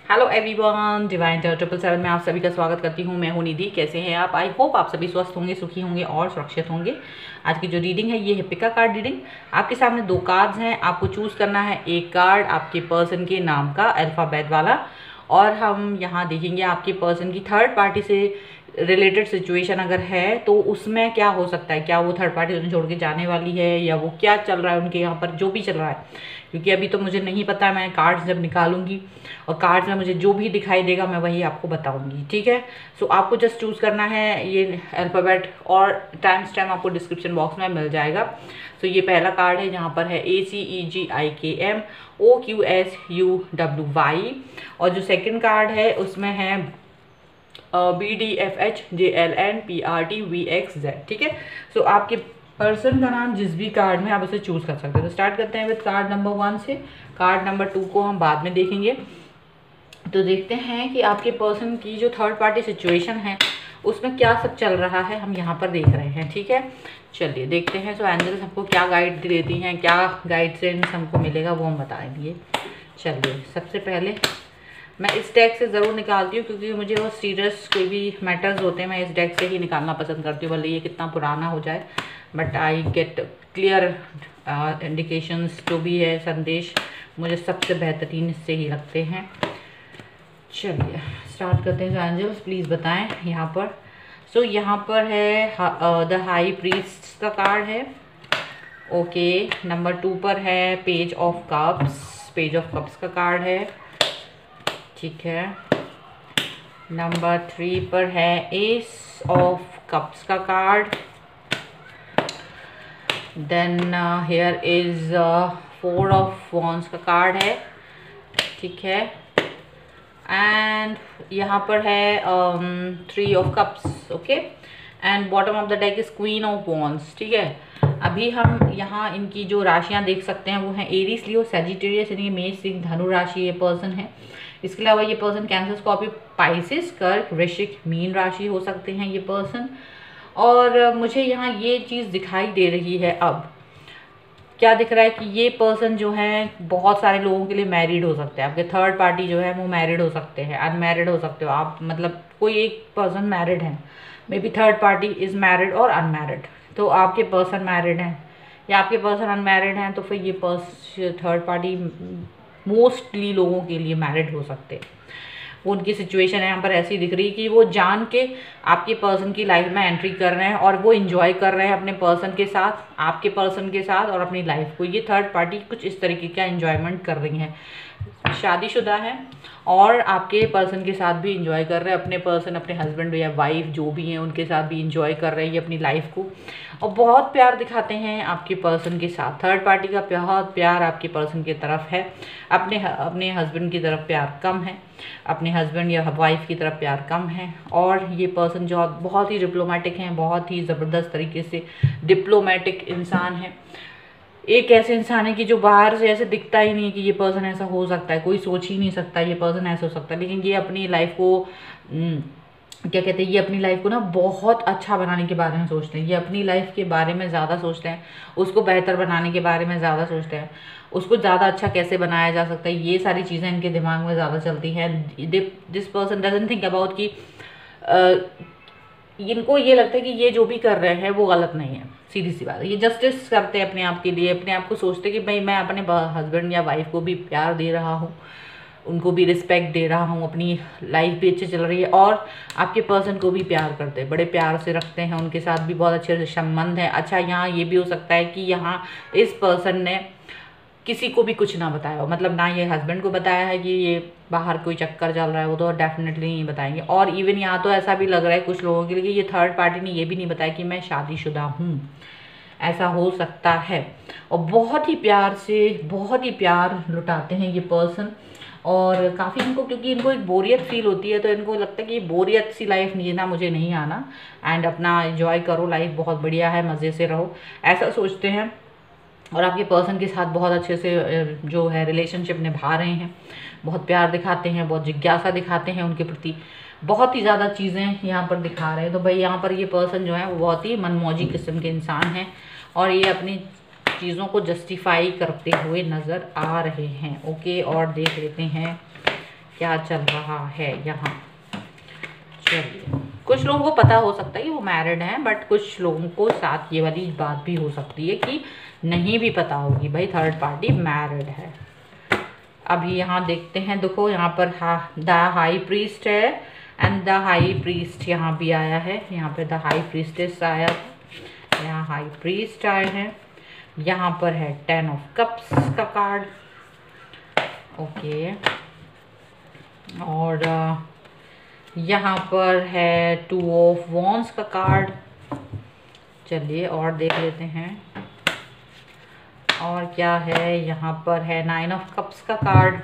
Hello everyone, divine 777 में आप सभी का स्वागत करती हूँ। मैं हूँ निधि। कैसे हैं आप? आई होप आप सभी स्वस्थ होंगे, सुखी होंगे और सुरक्षित होंगे। आज की जो रीडिंग है ये है पिका कार्ड रीडिंग। आपके सामने दो कार्ड्स हैं, आपको चूज़ करना है एक कार्ड आपके पर्सन के नाम का अल्फ़ाबेट वाला, और हम यहाँ देखेंगे आपके पर्सन की थर्ड पार्टी से रिलेटेड सिचुएशन अगर है तो उसमें क्या हो सकता है। क्या वो थर्ड पार्टी उन्हें छोड़ के जाने वाली है, या वो क्या चल रहा है उनके यहाँ पर, जो भी चल रहा है, क्योंकि अभी तो मुझे नहीं पता। मैं कार्ड्स जब निकालूंगी और कार्ड्स में मुझे जो भी दिखाई देगा मैं वही आपको बताऊंगी, ठीक है। सो आपको जस्ट चूज़ करना है ये अल्फ़ाबेट, और टाइम स्टैम्प आपको डिस्क्रिप्शन बॉक्स में मिल जाएगा। सो ये पहला कार्ड है, जहाँ पर है ACEGIKM OQSUWY, और जो सेकंड कार्ड है उसमें है BDFHJLNPRTVXZ, ठीक है। सो आपके पर्सन का नाम जिस भी कार्ड में आप उसे चूज़ कर सकते हैं। तो स्टार्ट करते हैं विद कार्ड नंबर 1 से। कार्ड नंबर 2 को हम बाद में देखेंगे। तो देखते हैं कि आपके पर्सन की जो थर्ड पार्टी सिचुएशन है उसमें क्या सब चल रहा है, हम यहाँ पर देख रहे हैं, ठीक है। चलिए देखते हैं। सो एंजल्स हमको क्या गाइड देती हैं, क्या गाइडेंस हमको मिलेगा वो हम बताएंगे। चलिए सबसे पहले मैं इस डेक से ज़रूर निकालती हूँ, क्योंकि मुझे वो सीरियस कोई भी मैटर्स होते हैं मैं इस डेक से ही निकालना पसंद करती हूँ, भले ये कितना पुराना हो जाए, but I get clear indications. जो भी है संदेश मुझे सबसे बेहतरीन इससे ही लगते हैं। चलिए स्टार्ट करते हैं। एंजल्स प्लीज़ बताएं यहाँ पर। सो यहाँ पर है द हाई प्रीस्ट का कार्ड है, ओके। नंबर 2 पर है पेज ऑफ कप्स का कार्ड है, ठीक है। नंबर 3 पर है एस ऑफ कप्स का card. Then here is 4 of wands का कार्ड है, ठीक है। एंड यहाँ पर है 3 of cups, okay. And bottom of the deck is queen of wands, ठीक है। अभी हम यहाँ इनकी जो राशियाँ देख सकते हैं वो हैं एरीज, लियो, सैजिटेरियस, यानी मेष, सिंह, धनु राशि ये पर्सन है। इसके अलावा ये पर्सन कैंसर, स्कॉर्पियो, पाइसेस, कर्क, वृश्चिक, मीन राशि हो सकते हैं ये पर्सन। और मुझे यहाँ ये चीज़ दिखाई दे रही है, अब क्या दिख रहा है कि ये पर्सन जो है बहुत सारे लोगों के लिए मैरिड हो सकते हैं। आपके थर्ड पार्टी जो है वो मैरिड हो सकते हैं, अनमैरिड हो सकते हो आप, मतलब कोई एक पर्सन मैरिड है, may be third party is married और अनमैरिड। तो आपके पर्सन मैरिड हैं या आपके पर्सन अनमैरिड हैं, तो फिर ये थर्ड पार्टी मोस्टली लोगों के लिए मैरिड हो सकते हैं। वो उनकी सिचुएशन है यहाँ पर ऐसी दिख रही है कि वो जान के आपके पर्सन की लाइफ में एंट्री कर रहे हैं और वो इंजॉय कर रहे हैं अपने पर्सन के साथ, आपके पर्सन के साथ, और अपनी लाइफ को। ये थर्ड पार्टी कुछ इस तरीके का एंजॉयमेंट कर रही हैं, शादीशुदा है और आपके पर्सन के साथ भी इंजॉय कर रहे हैं। अपने पर्सन, अपने हस्बैंड या वाइफ जो भी हैं उनके साथ भी इंजॉय कर रहे हैं अपनी लाइफ को, और बहुत प्यार दिखाते हैं आपके पर्सन के साथ। थर्ड पार्टी का बहुत प्यार आपके पर्सन की तरफ है, अपने हस्बैंड की तरफ प्यार कम है, अपने हस्बैंड या वाइफ की तरफ प्यार कम है। और ये पर्सन जो बहुत ही डिप्लोमेटिक हैं, बहुत ही ज़बरदस्त तरीके से डिप्लोमेटिक इंसान है। एक ऐसे इंसान है कि जो बाहर से ऐसे दिखता ही नहीं है कि ये पर्सन ऐसा हो सकता है, कोई सोच ही नहीं सकता ये पर्सन ऐसा हो सकता है, लेकिन ये अपनी लाइफ को क्या कहते हैं, ये अपनी लाइफ को ना बहुत अच्छा बनाने के बारे में सोचते हैं। ये अपनी लाइफ के बारे में ज़्यादा सोचते हैं, उसको बेहतर बनाने के बारे में ज़्यादा सोचते हैं, उसको ज़्यादा अच्छा कैसे बनाया जा सकता है, ये सारी चीज़ें इनके दिमाग में ज़्यादा चलती हैं। This person doesn't think about कि इनको ये लगता है कि ये जो भी कर रहे हैं वो गलत नहीं है, सीधी सी बात है। ये जस्टिस करते हैं अपने आप के लिए, अपने आप को सोचते हैं कि भाई मैं अपने हस्बैंड या वाइफ को भी प्यार दे रहा हूँ, उनको भी रिस्पेक्ट दे रहा हूँ, अपनी लाइफ भी अच्छी चल रही है, और आपके पर्सन को भी प्यार करते हैं, बड़े प्यार से रखते हैं, उनके साथ भी बहुत अच्छे संबंध हैं। अच्छा, यहाँ ये भी हो सकता है कि यहाँ इस पर्सन ने किसी को भी कुछ ना बताया हो, मतलब ना ये हस्बैंड को बताया है कि ये बाहर कोई चक्कर चल रहा है, वो तो डेफिनेटली नहीं बताएंगे। और इवन यहाँ तो ऐसा भी लग रहा है कुछ लोगों के लिए कि ये थर्ड पार्टी ने ये भी नहीं बताया कि मैं शादीशुदा हूँ, ऐसा हो सकता है। और बहुत ही प्यार से, बहुत ही प्यार लुटाते हैं ये पर्सन, और काफ़ी इनको, क्योंकि इनको एक बोरियत फील होती है, तो इनको लगता है कि बोरियत सी लाइफ जीना मुझे नहीं आना, एंड अपना एंजॉय करो, लाइफ बहुत बढ़िया है, मज़े से रहो, ऐसा सोचते हैं। और आपके पर्सन के साथ बहुत अच्छे से जो है रिलेशनशिप निभा रहे हैं, बहुत प्यार दिखाते हैं, बहुत जिज्ञासा दिखाते हैं उनके प्रति, बहुत ही ज़्यादा चीज़ें यहाँ पर दिखा रहे हैं। तो भाई यहाँ पर ये पर्सन जो है वो बहुत ही मनमौजी किस्म के इंसान हैं, और ये अपनी चीज़ों को जस्टिफाई करते हुए नज़र आ रहे हैं, ओके। और देख लेते हैं क्या चल रहा है यहाँ। चलिए, कुछ लोगों को पता हो सकता है कि वो मैरिड हैं, बट कुछ लोगों को साथ ये वाली बात भी हो सकती है कि नहीं भी पता होगी भाई थर्ड पार्टी मैरिड है। अभी यहाँ देखते हैं, देखो यहाँ पर द हाई प्रीस्ट है एंड द हाई प्रीस्ट यहाँ भी आया है। यहाँ पे द हाई प्रीस्टेस आया, यहाँ हाई प्रीस्ट आए हैं। यहाँ पर है 10 ऑफ कप्स का कार्ड, ओके। और यहाँ पर है 2 ऑफ वॉन्ड्स का कार्ड। चलिए और देख लेते हैं और क्या है। यहाँ पर है 9 ऑफ कप्स का कार्ड,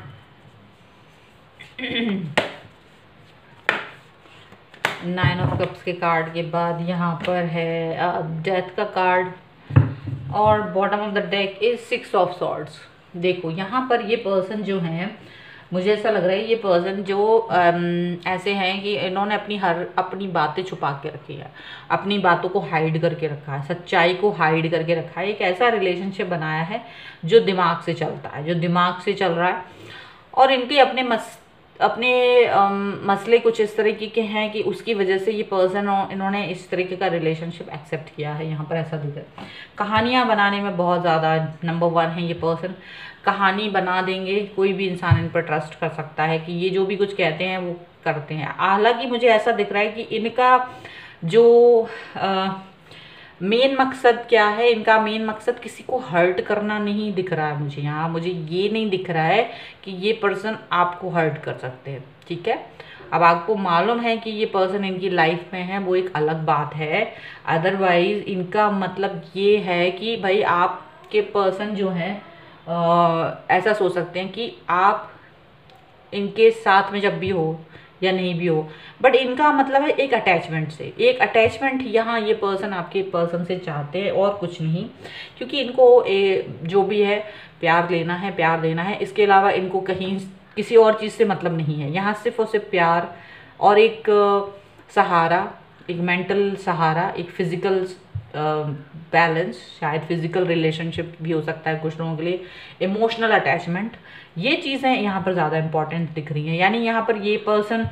9 ऑफ कप्स के कार्ड के बाद यहाँ पर है डेथ का कार्ड और bottom of the deck is 6 of swords. देखो यहाँ पर ये पर्सन जो है, मुझे ऐसा लग रहा है ये पर्सन जो ऐसे हैं कि इन्होंने अपनी बातें छुपा के रखी है, अपनी बातों को हाइड करके रखा है, सच्चाई को हाइड करके रखा है। एक ऐसा रिलेशनशिप बनाया है जो दिमाग से चलता है, जो दिमाग से चल रहा है। और इनके अपने मसले कुछ इस तरीके के हैं कि उसकी वजह से ये पर्सन इन्होंने इस तरीके का रिलेशनशिप एक्सेप्ट किया है। यहाँ पर ऐसा दिख रहा है, कहानियाँ बनाने में बहुत ज़्यादा नंबर 1 है ये पर्सन। कहानी बना देंगे, कोई भी इंसान इन पर ट्रस्ट कर सकता है कि ये जो भी कुछ कहते हैं वो करते हैं। हालांकि मुझे ऐसा दिख रहा है कि इनका जो मेन मकसद क्या है, इनका मेन मकसद किसी को हर्ट करना नहीं दिख रहा है मुझे यहाँ। मुझे ये नहीं दिख रहा है कि ये पर्सन आपको हर्ट कर सकते हैं, ठीक है। अब आपको मालूम है कि ये पर्सन इनकी लाइफ में है, वो एक अलग बात है। अदरवाइज इनका मतलब ये है कि भाई आपके पर्सन जो है ऐसा सोच सकते हैं कि आप इनके साथ में जब भी हो या नहीं भी हो, बट इनका मतलब है एक अटैचमेंट से, एक अटैचमेंट यहाँ ये पर्सन आपके पर्सन से चाहते हैं और कुछ नहीं। क्योंकि इनको जो भी है प्यार लेना है, प्यार देना है, इसके अलावा इनको कहीं किसी और चीज़ से मतलब नहीं है। यहाँ सिर्फ और सिर्फ प्यार और एक सहारा, एक मेंटल सहारा, एक फिजिकल बैलेंस, शायद फिजिकल रिलेशनशिप भी हो सकता है कुछ लोगों के लिए, इमोशनल अटैचमेंट, ये चीज़ें यहाँ पर ज़्यादा इंपॉर्टेंट दिख रही हैं। यानी यहाँ पर ये पर्सन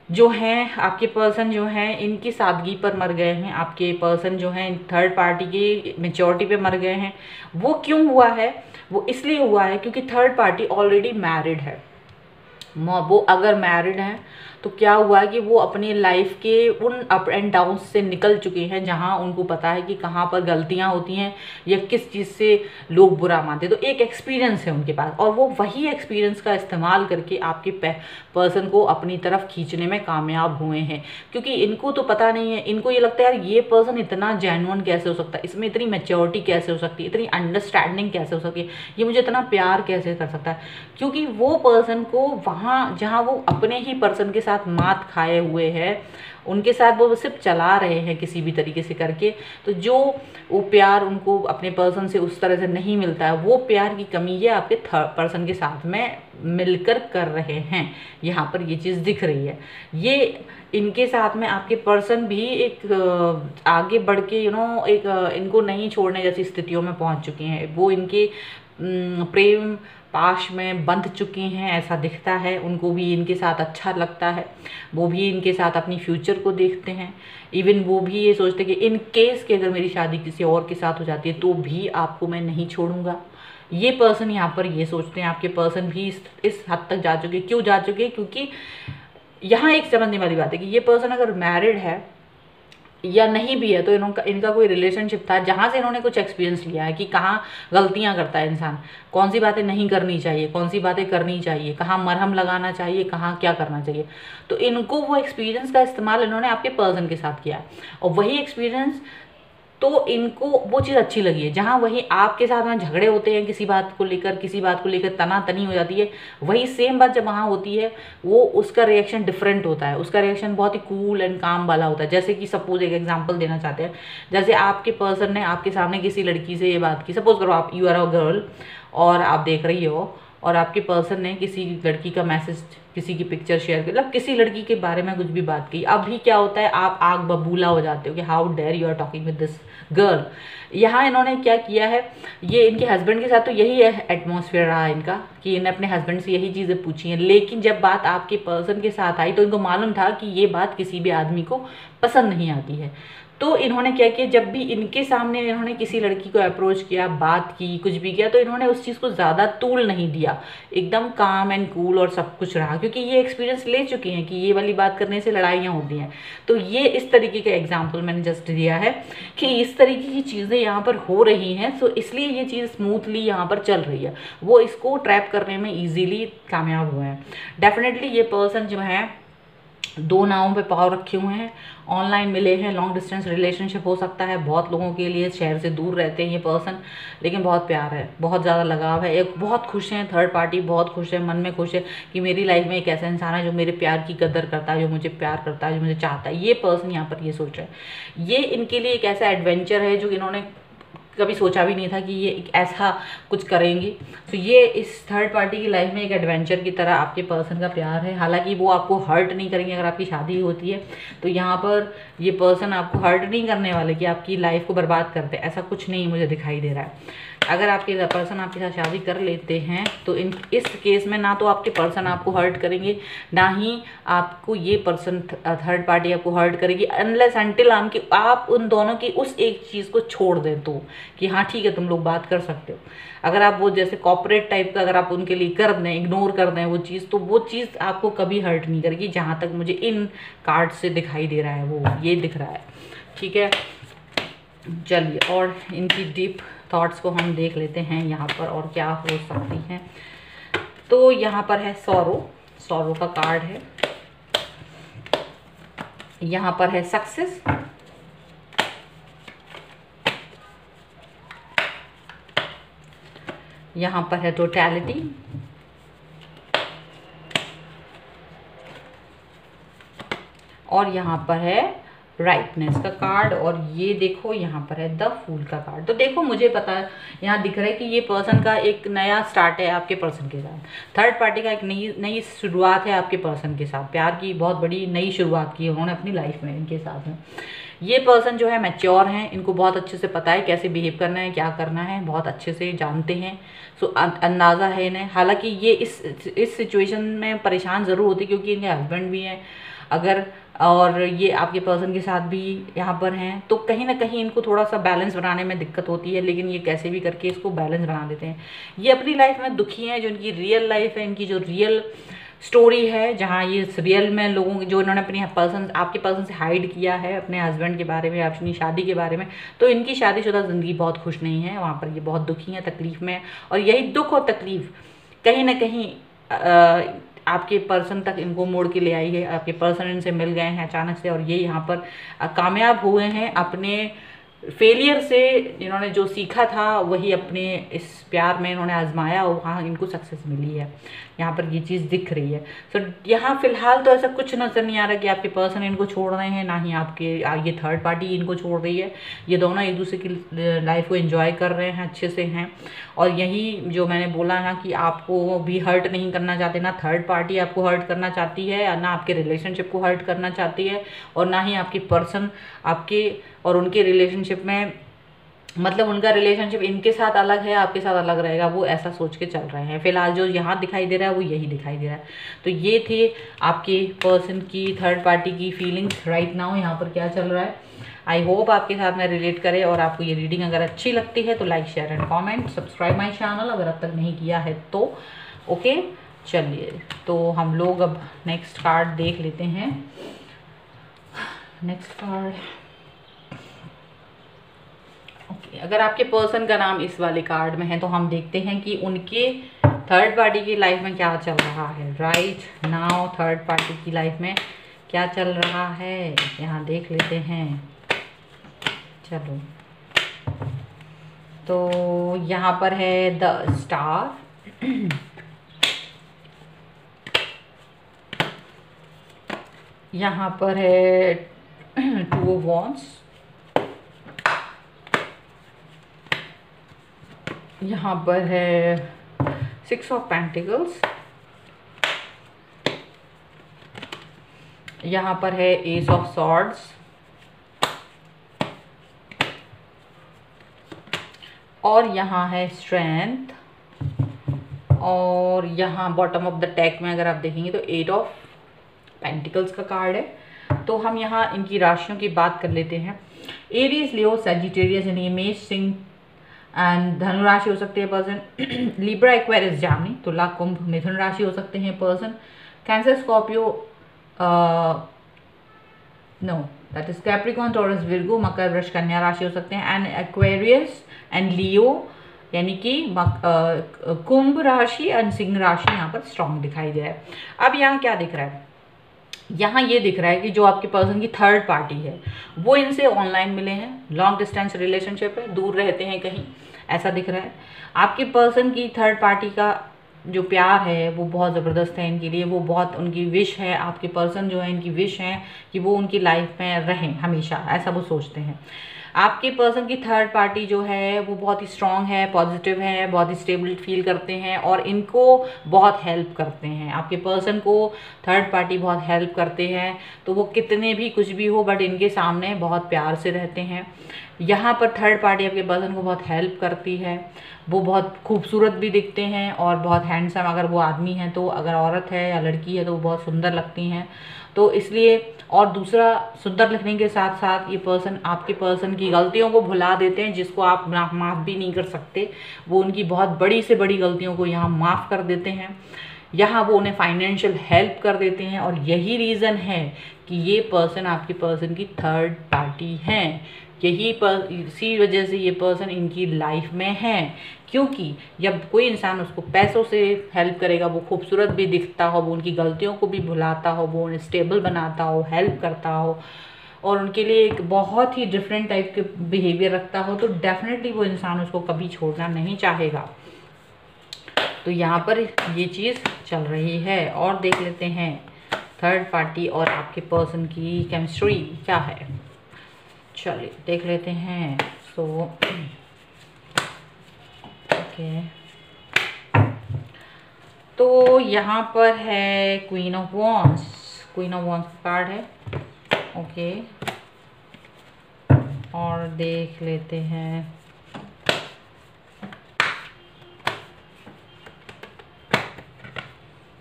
जो हैं, आपके पर्सन जो हैं, इनकी सादगी पर मर गए हैं। आपके पर्सन जो हैं थर्ड पार्टी की मेच्योरिटी पे मर गए हैं। वो क्यों हुआ है? वो इसलिए हुआ है क्योंकि थर्ड पार्टी ऑलरेडी मैरिड है। वो अगर मैरिड हैं तो क्या हुआ है कि वो अपनी लाइफ के उन अप एंड डाउन से निकल चुके हैं, जहां उनको पता है कि कहां पर गलतियां होती हैं या किस चीज़ से लोग बुरा मानते हैं। तो एक एक्सपीरियंस है उनके पास और वो वही एक्सपीरियंस का इस्तेमाल करके आपके पर्सन को अपनी तरफ खींचने में कामयाब हुए हैं। क्योंकि इनको तो पता नहीं है, इनको ये लगता है यार ये पर्सन इतना जेन्युइन कैसे हो सकता है, इसमें इतनी मैच्योरिटी कैसे हो सकती है, इतनी अंडरस्टैंडिंग कैसे हो सकती है, ये मुझे इतना प्यार कैसे कर सकता है। क्योंकि वो पर्सन को वहाँ जहाँ वो अपने ही पर्सन के साथ मात खाए हुए हैं, उनके साथ वो सिर्फ चला रहे हैं किसी भी तरीके से करके, तो जो वो प्यार उनको अपने पर्सन से उस तरह से नहीं मिलता है, वो प्यार की कमी ये आपके थर्ड पर्सन के साथ में मिलकर कर रहे हैं। यहाँ पर ये चीज़ दिख रही है। ये इनके साथ में आपके पर्सन भी एक आगे बढ़ के एक इनको नहीं छोड़ने जैसी स्थितियों में पहुँच चुके हैं। वो इनके प्रेम पाश में बंध चुके हैं, ऐसा दिखता है। उनको भी इनके साथ अच्छा लगता है, वो भी इनके साथ अपनी फ्यूचर को देखते हैं। इवन वो भी ये सोचते हैं कि इन केस कि अगर मेरी शादी किसी और के साथ हो जाती है तो भी आपको मैं नहीं छोड़ूंगा। ये पर्सन यहाँ पर ये सोचते हैं। आपके पर्सन भी इस हद तक जा चुके। क्यों जा चुके? क्योंकि यहाँ एक समझने वाली बात है कि ये पर्सन अगर मैरिड है या नहीं भी है तो इनका कोई रिलेशनशिप था जहाँ से इन्होंने कुछ एक्सपीरियंस लिया है कि कहाँ गलतियाँ करता है इंसान, कौन सी बातें नहीं करनी चाहिए, कौन सी बातें करनी चाहिए, कहाँ मरहम लगाना चाहिए, कहाँ क्या करना चाहिए। तो इनको वो एक्सपीरियंस का इस्तेमाल इन्होंने आपके पर्सन के साथ किया और वही एक्सपीरियंस तो इनको वो चीज़ अच्छी लगी है। जहाँ वही आपके साथ में झगड़े होते हैं किसी बात को लेकर तनातनी हो जाती है, वही सेम बात जब वहाँ होती है वो उसका रिएक्शन डिफरेंट होता है। उसका रिएक्शन बहुत ही कूल एंड काम वाला होता है। जैसे कि सपोज एक एग्जांपल देना चाहते हैं, जैसे आपके पर्सन ने आपके सामने किसी लड़की से ये बात की, सपोज करो आप यू आर अ गर्ल और आप देख रही हो और आपके पर्सन ने किसी लड़की का मैसेज, किसी की पिक्चर शेयर कर, मतलब किसी लड़की के बारे में कुछ भी बात की। अभी क्या होता है, आप आग बबूला हो जाते हो कि how dare you are talking with this girl. यहाँ इन्होंने क्या किया है, ये इनके हस्बैंड के साथ तो यही एटमॉस्फेयर रहा इनका कि इन्हें अपने हस्बैंड से यही चीज़ें पूछी हैं, लेकिन जब बात आपके पर्सन के साथ आई तो इनको मालूम था कि ये बात किसी भी आदमी को पसंद नहीं आती है। तो इन्होंने क्या किया, जब भी इनके सामने इन्होंने किसी लड़की को अप्रोच किया, बात की, कुछ भी किया, तो इन्होंने उस चीज़ को ज़्यादा तूल नहीं दिया, एकदम काम एंड कूल और सब कुछ रहा, क्योंकि ये एक्सपीरियंस ले चुके हैं कि ये वाली बात करने से लड़ाइयाँ होती हैं। तो ये इस तरीके का एग्जाम्पल मैंने जस्ट दिया है कि इस तरीके की चीज़ें यहाँ पर हो रही हैं, सो इसलिए ये चीज़ स्मूथली यहाँ पर चल रही है। वो इसको ट्रैप करने में ईजीली कामयाब हुए हैं। डेफिनेटली ये पर्सन जो है दो नावों पे पाँव रखे हुए हैं, ऑनलाइन मिले हैं, लॉन्ग डिस्टेंस रिलेशनशिप हो सकता है, बहुत लोगों के लिए शहर से दूर रहते हैं ये पर्सन, लेकिन बहुत प्यार है, बहुत ज़्यादा लगाव है, एक बहुत खुश हैं, थर्ड पार्टी बहुत खुश है, मन में खुश है कि मेरी लाइफ में एक ऐसा इंसान है जो मेरे प्यार की कदर करता है, जो मुझे प्यार करता है, जो मुझे चाहता है। ये पर्सन यहाँ पर ये सोच रहा है। ये इनके लिए एक ऐसा एडवेंचर है जो इन्होंने कभी सोचा भी नहीं था कि ये एक ऐसा कुछ करेंगे। तो ये इस थर्ड पार्टी की लाइफ में एक एडवेंचर की तरह आपके पर्सन का प्यार है। हालांकि वो आपको हर्ट नहीं करेंगे अगर आपकी शादी होती है, तो यहाँ पर ये पर्सन आपको हर्ट नहीं करने वाले कि आपकी लाइफ को बर्बाद करते, ऐसा कुछ नहीं मुझे दिखाई दे रहा है। अगर आपके पर्सन आपके साथ शादी कर लेते हैं तो इस केस में ना तो आपके पर्सन आपको हर्ट करेंगे, ना ही आपको ये पर्सन थर्ड पार्टी आपको हर्ट करेगी, अनलेस अनटिल आप उन दोनों की उस एक चीज़ को छोड़ दें तो, कि हाँ ठीक है तुम लोग बात कर सकते हो। अगर आप वो जैसे कॉर्पोरेट टाइप का अगर आप उनके लिए कर दें, इग्नोर कर दें वो चीज़, तो वो चीज़ आपको कभी हर्ट नहीं करेगी, जहाँ तक मुझे इन कार्ड से दिखाई दे रहा है वो ये दिख रहा है। ठीक है, चलिए और इनकी डीप थॉट्स को हम देख लेते हैं यहाँ पर और क्या हो सकती हैं। तो यहाँ पर है सॉरो का कार्ड है, यहाँ पर है सक्सेस, यहाँ पर है टोटलिटी, और यहाँ पर है राइटनेस का कार्ड, और ये देखो यहाँ पर है द फूल का कार्ड। तो देखो मुझे पता है यहाँ दिख रहा है कि ये पर्सन का एक नया स्टार्ट है आपके पर्सन के साथ, थर्ड पार्टी का एक नई शुरुआत है आपके पर्सन के साथ, प्यार की बहुत बड़ी नई शुरुआत की उन्होंने अपनी लाइफ में इनके साथ में। ये पर्सन जो है मैच्योर हैं, इनको बहुत अच्छे से पता है कैसे बिहेव करना है, क्या करना है, बहुत अच्छे से जानते हैं, सो अंदाज़ा है इन्हें। हालांकि ये इस सिचुएशन में परेशान ज़रूर होती क्योंकि इनके हस्बैंड भी हैं अगर, और ये आपके पर्सन के साथ भी यहाँ पर हैं, तो कहीं ना कहीं इनको थोड़ा सा बैलेंस बनाने में दिक्कत होती है, लेकिन ये कैसे भी करके इसको बैलेंस बना देते हैं। ये अपनी लाइफ में दुखी हैं, जो इनकी रियल लाइफ है, इनकी जो रियल स्टोरी है, जहाँ ये रियल में लोगों की जो इन्होंने अपनी आपके पर्सन से हाइड किया है अपने हस्बैंड के बारे में, अपनी शादी के बारे में, तो इनकी शादीशुदा ज़िंदगी बहुत खुश नहीं है, वहाँ पर ये बहुत दुखी हैं, तकलीफ़ में। और यही दुख और तकलीफ़ कहीं ना कहीं आपके पर्सन तक इनको मोड़ के ले आई है, आपके पर्सन इनसे मिल गए हैं अचानक से, और ये यहाँ पर कामयाब हुए हैं अपने फेलियर से। इन्होंने जो सीखा था वही अपने इस प्यार में इन्होंने आजमाया और वहाँ इनको सक्सेस मिली है, यहाँ पर ये चीज़ दिख रही है। तो यहाँ फिलहाल तो ऐसा कुछ नज़र नहीं आ रहा कि आपके पर्सन इनको छोड़ रहे हैं, ना ही आपके ये थर्ड पार्टी इनको छोड़ रही है। ये दोनों एक दूसरे की लाइफ को एंजॉय कर रहे हैं, अच्छे से हैं। और यही जो मैंने बोला ना कि आपको भी हर्ट नहीं करना चाहते, ना थर्ड पार्टी आपको हर्ट करना चाहती है, ना आपके रिलेशनशिप को हर्ट करना चाहती है, और ना ही आपके पर्सन आपके और उनके रिलेशनशिप में, मतलब उनका रिलेशनशिप इनके साथ अलग है, आपके साथ अलग रहेगा, वो ऐसा सोच के चल रहे हैं। फिलहाल जो यहाँ दिखाई दे रहा है वो यही दिखाई दे रहा है। तो ये थे आपके पर्सन की थर्ड पार्टी की फीलिंग्स राइट नाउ, यहाँ पर क्या चल रहा है। आई होप आपके साथ में रिलेट करे, और आपको ये रीडिंग अगर अच्छी लगती है तो like share and comment, subscribe my channel अगर अब तक नहीं किया है तो। ओके, चलिए तो हम लोग अब नेक्स्ट कार्ड देख लेते हैं। नेक्स्ट कार्ड, ओके, अगर आपके पर्सन का नाम इस वाले कार्ड में है तो हम देखते हैं कि उनके थर्ड पार्टी की लाइफ में क्या चल रहा है राइट नाउ। थर्ड पार्टी की लाइफ में क्या चल रहा है यहाँ देख लेते हैं। चलो, तो यहाँ पर है द स्टार, यहाँ पर है टू ऑफ वॉन्ड्स, यहाँ पर है 6 ऑफ पेंटिकल्स, यहाँ पर है एस ऑफ सॉर्ड्स, और यहाँ है स्ट्रेंथ, और यहाँ बॉटम ऑफ द डेक में अगर आप देखेंगे तो 8 ऑफ पेंटिकल्स का कार्ड है। तो हम यहाँ इनकी राशियों की बात कर लेते हैं। एरीज, लियो, सजिटेरियस यानी मेष, सिंह एंड धनु राशि हो सकते हैं पर्सन। लिब्रा, एक्वेरियस, जामनी, तुला, कुंभ, मिथुन राशि हो सकते हैं person. Cancer, Scorpio, no that is Capricorn, Taurus, Virgo, मकर, वृष, कन्या राशि हो सकते हैं। एंड एक्वेरियस एंड लियो यानी कि कुंभ राशि एंड सिंह राशि यहाँ पर स्ट्रॉन्ग दिखाई दे रहा है। अब यहाँ क्या दिख रहा है, यहाँ ये दिख रहा है कि जो आपके पर्सन की थर्ड पार्टी है वो इनसे ऑनलाइन मिले हैं, लॉन्ग डिस्टेंस रिलेशनशिप है, दूर रहते हैं कहीं, ऐसा दिख रहा है। आपके पर्सन की थर्ड पार्टी का जो प्यार है वो बहुत ज़बरदस्त है इनके लिए, वो बहुत उनकी विश है, आपके पर्सन जो है इनकी विश है कि वो उनकी लाइफ में रहें हमेशा, ऐसा वो सोचते हैं। आपके पर्सन की थर्ड पार्टी जो है वो बहुत ही स्ट्रॉन्ग है, पॉजिटिव है, बहुत ही स्टेबल फील करते हैं और इनको बहुत हेल्प करते हैं। आपके पर्सन को थर्ड पार्टी बहुत हेल्प करते हैं, तो वो कितने भी कुछ भी हो बट इनके सामने बहुत प्यार से रहते हैं। यहाँ पर थर्ड पार्टी आपके पर्सन को बहुत हेल्प करती है, वो बहुत खूबसूरत भी दिखते हैं और बहुत हैंडसम, अगर वो आदमी है तो, अगर औरत है या लड़की है तो वो बहुत सुंदर लगती हैं। तो इसलिए, और दूसरा सुंदर लिखने के साथ साथ ये पर्सन आपके पर्सन की गलतियों को भुला देते हैं, जिसको आप माफ़ भी नहीं कर सकते। वो उनकी बहुत बड़ी से बड़ी गलतियों को यहाँ माफ़ कर देते हैं, यहाँ वो उन्हें फाइनेंशियल हेल्प कर देते हैं। और यही रीज़न है कि ये पर्सन आपके पर्सन की थर्ड पार्टी हैं। इसी वजह से ये पर्सन इनकी लाइफ में है, क्योंकि जब कोई इंसान उसको पैसों से हेल्प करेगा, वो खूबसूरत भी दिखता हो, वो उनकी गलतियों को भी भुलाता हो, वो उन्हें स्टेबल बनाता हो, हेल्प करता हो और उनके लिए एक बहुत ही डिफरेंट टाइप के बिहेवियर रखता हो, तो डेफिनेटली वो इंसान उसको कभी छोड़ना नहीं चाहेगा। तो यहाँ पर ये चीज़ चल रही है। और देख लेते हैं थर्ड पार्टी और आपके पर्सन की केमिस्ट्री क्या है। चलिए देख लेते हैं। सो ओके, तो यहाँ पर है queen of wands, queen of wands card है। ओके, और देख लेते हैं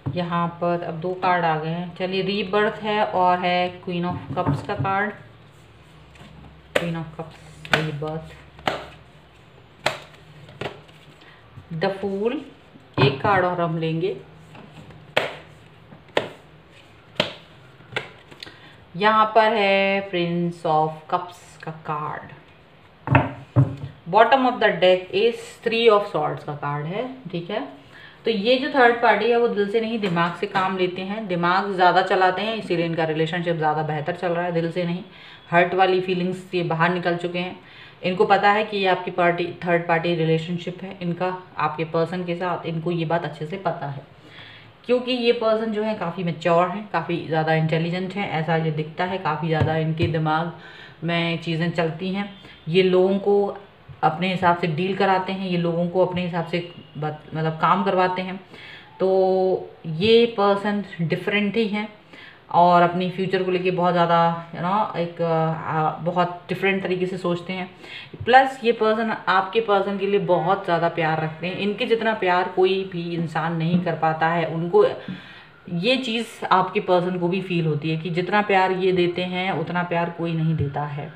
यहाँ पर अब 2 कार्ड आ गए हैं। चलिए, रीबर्थ है और है क्वीन ऑफ कप्स का card, queen of cups, rebirth, the fool, एक कार्ड और हम लेंगे। यहाँ पर है प्रिंस ऑफ कप्स का card. Bottom of the deck is 3 of swords का कार्ड है। ठीक है, तो ये जो थर्ड पार्टी है वो दिल से नहीं दिमाग से काम लेते हैं, दिमाग ज़्यादा चलाते हैं, इसीलिए इनका रिलेशनशिप ज़्यादा बेहतर चल रहा है, दिल से नहीं। हर्ट वाली फीलिंग्स ये बाहर निकल चुके हैं। इनको पता है कि ये आपकी पार्टी थर्ड पार्टी रिलेशनशिप है इनका आपके पर्सन के साथ, इनको ये बात अच्छे से पता है, क्योंकि ये पर्सन जो है काफ़ी मैच्योर है, काफ़ी ज़्यादा इंटेलिजेंट है, ऐसा ये दिखता है। काफ़ी ज़्यादा इनके दिमाग में चीज़ें चलती हैं, ये लोगों को अपने हिसाब से डील कराते हैं, ये लोगों को अपने हिसाब से मतलब काम करवाते हैं। तो ये पर्सन डिफरेंट ही हैं और अपनी फ्यूचर को लेके बहुत ज़्यादा एक बहुत डिफरेंट तरीके से सोचते हैं। प्लस ये पर्सन आपके पर्सन के लिए बहुत ज़्यादा प्यार रखते हैं, इनके जितना प्यार कोई भी इंसान नहीं कर पाता है। उनको ये चीज़ आपके पर्सन को भी फील होती है कि जितना प्यार ये देते हैं उतना प्यार कोई नहीं देता है।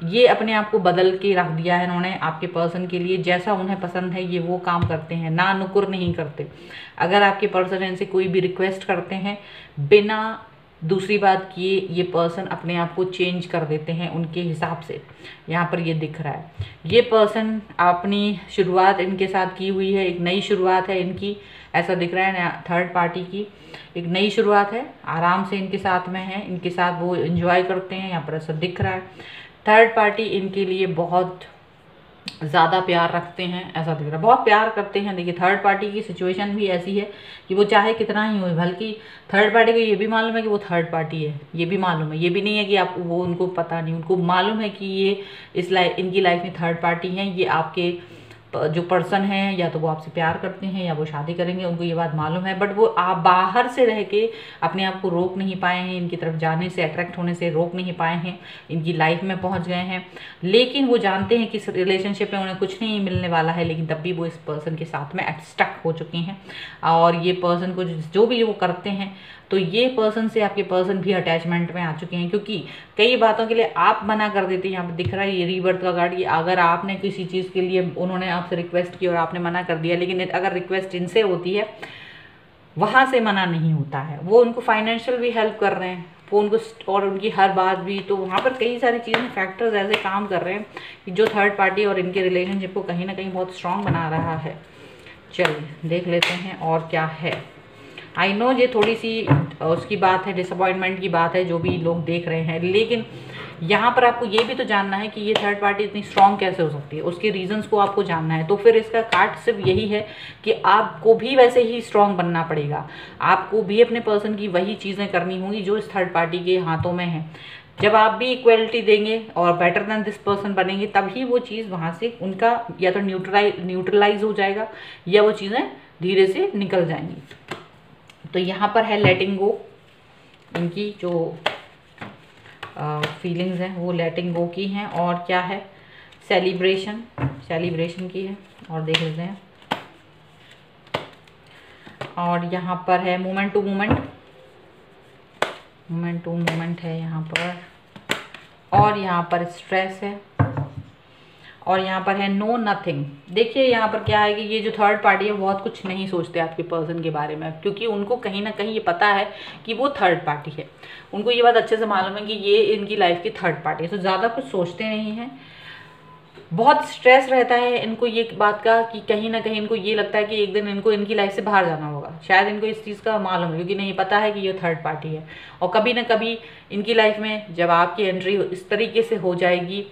ये अपने आप को बदल के रख दिया है इन्होंने आपके पर्सन के लिए, जैसा उन्हें पसंद है ये वो काम करते हैं, ना नुकुर नहीं करते। अगर आपके पर्सन इनसे कोई भी रिक्वेस्ट करते हैं, बिना दूसरी बात किए ये पर्सन अपने आप को चेंज कर देते हैं उनके हिसाब से। यहाँ पर ये दिख रहा है, ये पर्सन अपनी शुरुआत इनके साथ की हुई है, एक नई शुरुआत है इनकी, ऐसा दिख रहा है। थर्ड पार्टी की एक नई शुरुआत है, आराम से इनके साथ में है, इनके साथ वो एंजॉय करते हैं, यहाँ पर ऐसा दिख रहा है। थर्ड पार्टी इनके लिए बहुत ज़्यादा प्यार रखते हैं, ऐसा दिख रहा है, बहुत प्यार करते हैं। देखिए थर्ड पार्टी की सिचुएशन भी ऐसी है कि वो चाहे कितना ही हो, बल्कि थर्ड पार्टी को ये भी मालूम है कि वो थर्ड पार्टी है, ये भी मालूम है, ये भी नहीं है कि आप वो उनको पता नहीं, उनको मालूम है कि ये इनकी लाइफ में थर्ड पार्टी हैं, ये आपके जो पर्सन है या तो वो आपसे प्यार करते हैं या वो शादी करेंगे, उनको ये बात मालूम है, बट वो आप बाहर से रह के अपने आप को रोक नहीं पाए हैं, इनकी तरफ जाने से, अट्रैक्ट होने से रोक नहीं पाए हैं, इनकी लाइफ में पहुंच गए हैं। लेकिन वो जानते हैं कि इस रिलेशनशिप में उन्हें कुछ नहीं मिलने वाला है, लेकिन तब भी वो इस पर्सन के साथ में स्टक हो चुके हैं। और ये पर्सन को जो भी वो करते हैं, तो ये पर्सन से आपके पर्सन भी अटैचमेंट में आ चुके हैं, क्योंकि कई बातों के लिए आप मना कर देते हैं। यहाँ पे दिख रहा है ये रीबर्थ का कार्ड, ये अगर आपने किसी चीज़ के लिए उन्होंने आपसे रिक्वेस्ट की और आपने मना कर दिया, लेकिन अगर रिक्वेस्ट इनसे होती है, वहाँ से मना नहीं होता है। वो उनको फाइनेंशियल भी हेल्प कर रहे हैं, वो उनको और उनकी हर बात भी, तो वहाँ पर कई सारी चीज़ें फैक्टर्स ऐसे काम कर रहे हैं कि जो थर्ड पार्टी और इनके रिलेशनशिप को कहीं ना कहीं बहुत स्ट्रांग बना रहा है। चलिए देख लेते हैं और क्या है। आई नो ये थोड़ी सी उसकी बात है, डिसअपॉइंटमेंट की बात है जो भी लोग देख रहे हैं, लेकिन यहाँ पर आपको ये भी तो जानना है कि ये थर्ड पार्टी इतनी स्ट्रांग कैसे हो सकती है, उसके रीजंस को आपको जानना है। तो फिर इसका कार्ड सिर्फ यही है कि आपको भी वैसे ही स्ट्रांग बनना पड़ेगा, आपको भी अपने पर्सन की वही चीज़ें करनी होंगी जो इस थर्ड पार्टी के हाथों में है। जब आप भी इक्वलिटी देंगे और बेटर देन दिस पर्सन बनेंगे, तभी वो चीज़ वहाँ से उनका या तो न्यूट्रलाइज हो जाएगा या वो चीज़ें धीरे से निकल जाएंगी। तो यहाँ पर है लेटिंग गो, इनकी जो फीलिंग्स हैं वो लेटिंग गो की हैं। और क्या है, सेलिब्रेशन की है, और देख लेते हैं। और यहाँ पर है मोमेंट टू मोमेंट है यहाँ पर, और यहाँ पर स्ट्रेस है, और यहाँ पर है नो नथिंग। देखिए यहाँ पर क्या है कि ये जो थर्ड पार्टी है बहुत कुछ नहीं सोचते आपके पर्सन के बारे में, क्योंकि उनको कहीं ना कहीं ये पता है कि वो थर्ड पार्टी है। उनको ये बात अच्छे से मालूम है कि ये इनकी लाइफ की थर्ड पार्टी है, तो ज़्यादा कुछ सोचते नहीं हैं। बहुत स्ट्रेस रहता है इनको ये बात का कि कहीं ना कहीं इनको ये लगता है कि एक दिन इनको इनकी लाइफ से बाहर जाना होगा। शायद इनको इस चीज़ का मालूम है, क्योंकि नहीं पता है कि ये थर्ड पार्टी है। और कभी ना कभी इनकी लाइफ में जब आपकी एंट्री इस तरीके से हो जाएगी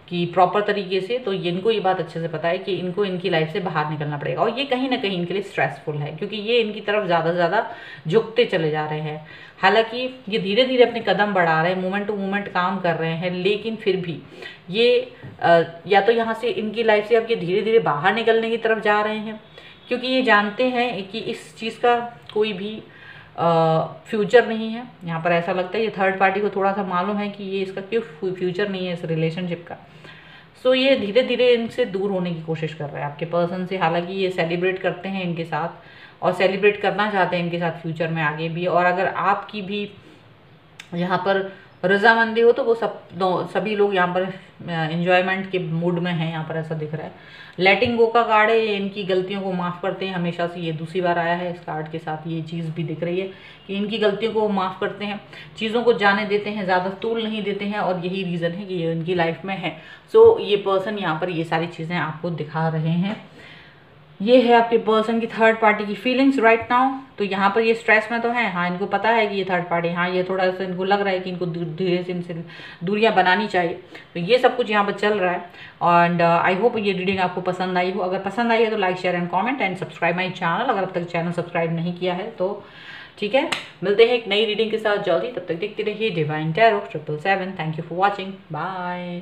कि प्रॉपर तरीके से, तो इनको ये बात अच्छे से पता है कि इनको इनकी लाइफ से बाहर निकलना पड़ेगा। और ये कहीं ना कहीं इनके लिए स्ट्रेसफुल है, क्योंकि ये इनकी तरफ ज़्यादा से ज़्यादा झुकते चले जा रहे हैं। हालांकि ये धीरे धीरे अपने कदम बढ़ा रहे हैं, मोमेंट टू मोमेंट काम कर रहे हैं, लेकिन फिर भी ये या तो यहाँ से इनकी लाइफ से अब ये धीरे धीरे बाहर निकलने की तरफ जा रहे हैं, क्योंकि ये जानते हैं कि इस चीज़ का कोई भी फ्यूचर नहीं है। यहाँ पर ऐसा लगता है ये थर्ड पार्टी को थोड़ा सा मालूम है कि ये इसका क्यों फ्यूचर नहीं है इस रिलेशनशिप का। सो ये धीरे धीरे इनसे दूर होने की कोशिश कर रहे हैं आपके पर्सन से। हालांकि ये सेलिब्रेट करते हैं इनके साथ और सेलिब्रेट करना चाहते हैं इनके साथ फ्यूचर में आगे भी। और अगर आपकी भी यहाँ पर रजामंदी हो तो वो सभी लोग यहाँ पर एंजॉयमेंट के मूड में हैं, यहाँ पर ऐसा दिख रहा है। लेटिंग गो का कार्ड है, ये इनकी गलतियों को माफ़ करते हैं हमेशा से। ये दूसरी बार आया है, इस कार्ड के साथ ये चीज़ भी दिख रही है कि इनकी गलतियों को माफ़ करते हैं, चीज़ों को जाने देते हैं, ज़्यादा तूल नहीं देते हैं, और यही रीज़न है कि ये इनकी लाइफ में है। सो ये पर्सन यहाँ पर ये सारी चीज़ें आपको दिखा रहे हैं। ये है आपके पर्सन की थर्ड पार्टी की फीलिंग्स राइट नाउ। तो यहाँ पर ये स्ट्रेस में तो है, हाँ इनको पता है कि ये थर्ड पार्टी, हाँ ये थोड़ा सा इनको लग रहा है कि इनको धीरे से इनसे दूरियां बनानी चाहिए। तो ये सब कुछ यहाँ पर चल रहा है। एंड आई होप ये रीडिंग आपको पसंद आई हो। अगर पसंद आई है तो like share and comment and subscribe my channel, अगर अब तक चैनल सब्सक्राइब नहीं किया है तो ठीक है। मिलते हैं एक नई रीडिंग के साथ जल्दी, तब तक देखते रहिए divine tarot 777। Thank you for watching, bye.